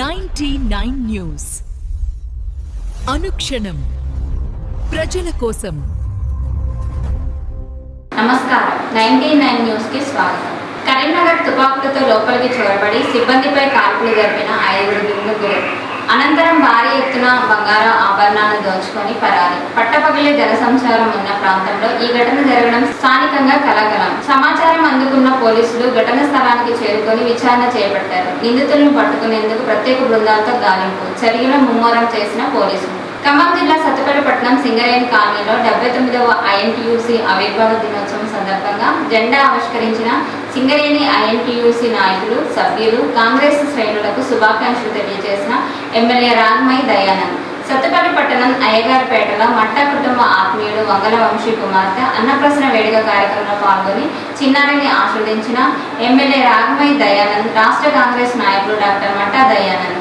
99 news అనుక్షణం ప్రజల కోసం. నమస్కారం. 99 న్యూస్ కి స్వాగతం. కరీంనగర్ తుపాకులతో లోపలికి చొరబడి సిబ్బందిపై కాల్పులు జరిపిన 5 దుండగులు అనంతరం భారీ ఎత్తున బంగారు ఆభరణాలను దోచుకొని పరారి. పట్టపగలే జనసంచారం ఉన్న ప్రాంతంలో ఈ ఘటన జరగడం స్థానికంగా కలకలం. సమాచారం అందుకున్న పోలీసులు ఘటన స్థలానికి చేరుకొని విచారణ చేపట్టారు. నిందితులను పట్టుకునేందుకు ప్రత్యేక బృందాలతో గాలింపు చర్యలు ముమ్మరం చేసిన పోలీసులు. ఖమ్మం జిల్లా సత్తుపల్లి పట్టణం సింగరేణి కాలనీలో 79వ ఐఎన్టీయూసీ ఆవిర్భావ దినోత్సవం సందర్భంగా జెండా ఆవిష్కరించిన సింగరేణి ఐఎన్టీయూసీ నాయకులు, సభ్యులు, కాంగ్రెస్ శ్రేణులకు శుభాకాంక్షలు తెలియజేసిన ఎమ్మెల్యే రాగమై దయానంద్. సత్తుపల్లి పట్టణం అయ్యగారిపేటలో మట్టా కుటుంబ ఆత్మీయుడు వంగల వంశీ కుమార్తె అన్నప్రసన్న వేడుక కార్యక్రమంలో పాల్గొని చిన్నారిని ఆస్వాదించిన ఎమ్మెల్యే రాగమై దయానంద్, రాష్ట్ర కాంగ్రెస్ నాయకులు డాక్టర్ మట్టా దయానంద్.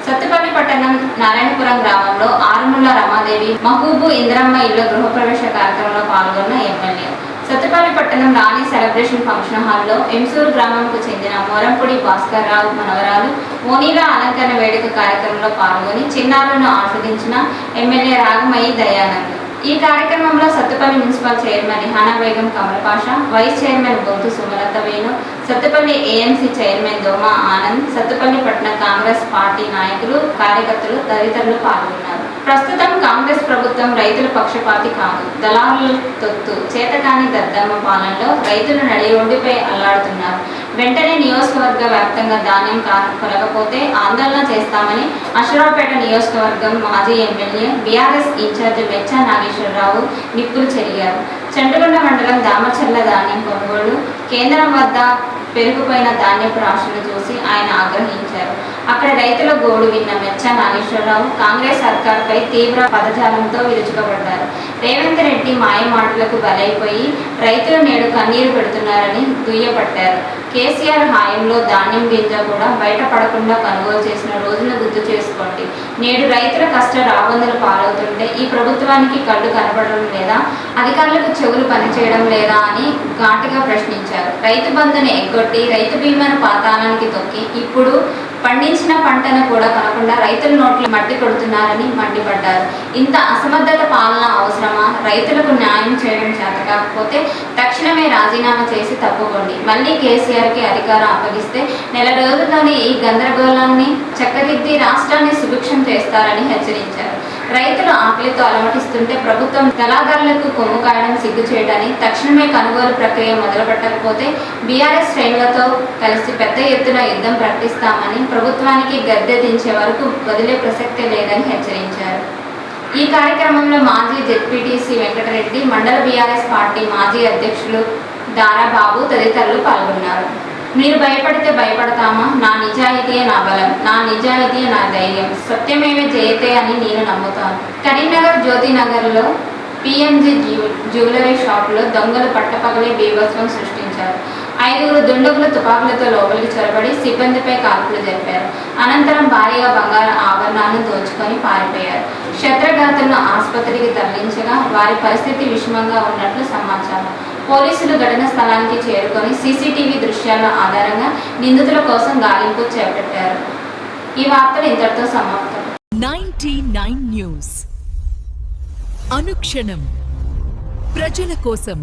సత్తుపల్లి పట్టణం నారాయణపురం గ్రామంలో ఆరుముల్ల రమాదేవి, మహబూబు ఇంద్రమ్మ ఇళ్ల గృహప్రవేశ కార్యక్రమంలో పాల్గొన్న ఎమ్మెల్యే. సత్తుపల్లి పట్టణం రాణి సెలబ్రేషన్ ఫంక్షన్ హాల్లో ఎంసూరు గ్రామంకు చెందిన మోరంపూడి భాస్కర్ రావు మనవరాలు ఓనీల అలంకరణ వేడుక కార్యక్రమంలో పాల్గొని చిన్నారులను ఆస్వాదించిన ఎమ్మెల్యే రాగమయి దయానంద్. ఈ కార్యక్రమంలో Sathupalli municipal chairman Rihana Begum Kamalapasha, vice chairman Bonthu Sumalatha Venu, Sathupalli AMC chairman Doma Anand, Sathupalli పట్టణ కాంగ్రెస్ పార్టీ నాయకులు, కార్యకర్తలు తదితరులు పాల్గొన్నారు. ప్రస్తుతం కాంగ్రెస్ ప్రభుత్వం రైతుల పక్షపాతి కాదు, దళారుల తొత్తు, చేతకాని దద్దమ్మ పాలనలో రైతులు నడి రోడ్డుపై అల్లాడుతున్నారు. వెంటనే నియోజకవర్గ వ్యాప్తంగా ధాన్యం కొనకపోతే ఆందోళన చేస్తామని అశ్వరావుపేట నియోజకవర్గం మాజీ MLA BRS incharge Mecha Nageswararao నిప్పులు చెరిగారు. చండ్రుగొండ మండలం దామచర్ల ధాన్యం కొనుగోలు కేంద్రం వద్ద పెరిగిపోయిన ధాన్యపు రాశులు చూసి ఆయన ఆగ్రహించారు. అక్కడ రైతుల గోడు విన్న మెచ్చా నాగేశ్వరరావు కాంగ్రెస్ సర్కార్పై తీవ్ర పదజాలంతో విరుచుకపడ్డారు. రేవంత్ రెడ్డి మాయ మాటలకు బలైపోయి రైతులు నేడు కన్నీరు పెడుతున్నారని దుయ్యపట్టారు. కేసీఆర్ హాయంలో ధాన్యం గింజ కూడా బయటపడకుండా కొనుగోలు చేసిన రోజును గుర్తు చేసుకోండి. నేడు రైతుల కష్ట రాబందులు పాలవుతుంటే ఈ ప్రభుత్వానికి కళ్ళు కనపడడం లేదా, అధికారులకు చెవులు పనిచేయడం లేదా అని ఘాటుగా ప్రశ్నించారు. రైతు బంధుని ఎగ్గొట్టి రైతు బీమాను పాతాళానికి తొక్కి ఇప్పుడు పండించిన పంటను కూడా కొనకుండా రైతుల నోట్లు మట్టి కొడుతున్నారని మండిపడ్డారు. ఇంత అసమర్థత పాలన అవసరమా? రైతులకు న్యాయం చేయడం చేత కాకపోతే తక్షణమే రాజీనామా చేసి తప్పుకోండి. మళ్ళీ కేసీఆర్కి అధికారం అప్పగిస్తే నెల రోజుల్లోనే ఈ గందరగోళాన్ని చక్కదిద్ది రాష్ట్రాన్ని సుభిక్షం చేస్తారని హెచ్చరించారు. రైతులు ఆకలితో అలమటిస్తుంటే ప్రభుత్వం దళాదారులకు కొమ్ము కాయడం సిగ్గు చేయడాన్ని, తక్షణమే కొనుగోలు ప్రక్రియ మొదలుపెట్టకపోతే బీఆర్ఎస్ శ్రేణులతో కలిసి పెద్ద ఎత్తున యుద్ధం ప్రకటిస్తామని, ప్రభుత్వానికి గద్దె దించే వరకు వదిలే ప్రసక్తే లేదని హెచ్చరించారు. ఈ కార్యక్రమంలో మాజీ జెడ్పీటీసీ వెంకటరెడ్డి, మండల బీఆర్ఎస్ పార్టీ మాజీ అధ్యక్షులు దారాబాబు తదితరులు పాల్గొన్నారు. మీరు భయపడితే భయపడతామా? నా నిజాయితీయే నా బలం, నా నిజాయితీయే నా ధైర్యం, సత్యమేవే జయతే అని నేను నమ్ముతాను. కరీంనగర్ జ్యోతినగర్లో పిఎంజీ జ్యువెలరీ షాపులో దొంగలు పట్టపగలే బీభత్సం సృష్టించారు. 5 దుండగులు తుపాకులతో లోపలికి చొరబడి సిబ్బందిపై కాల్పులు జరిపారు. అనంతరం భారీగా బంగారు ఆభరణాలను దోచుకొని పారిపోయారు. శత్రుఘాతులను ఆసుపత్రికి తరలించగా వారి పరిస్థితి విషమంగా ఉన్నట్లు సమాచారం. పోలీసులు ఘటన స్థలానికి చేరుకొని సీసీటీవీ దృశ్యాల ఆధారంగా నిందితుల కోసం గాలింపు చేపట్టారు. ఈ వార్తలు ఇంతటితో సమాప్తం. 99 న్యూస్ అనుక్షణం ప్రజల కోసం.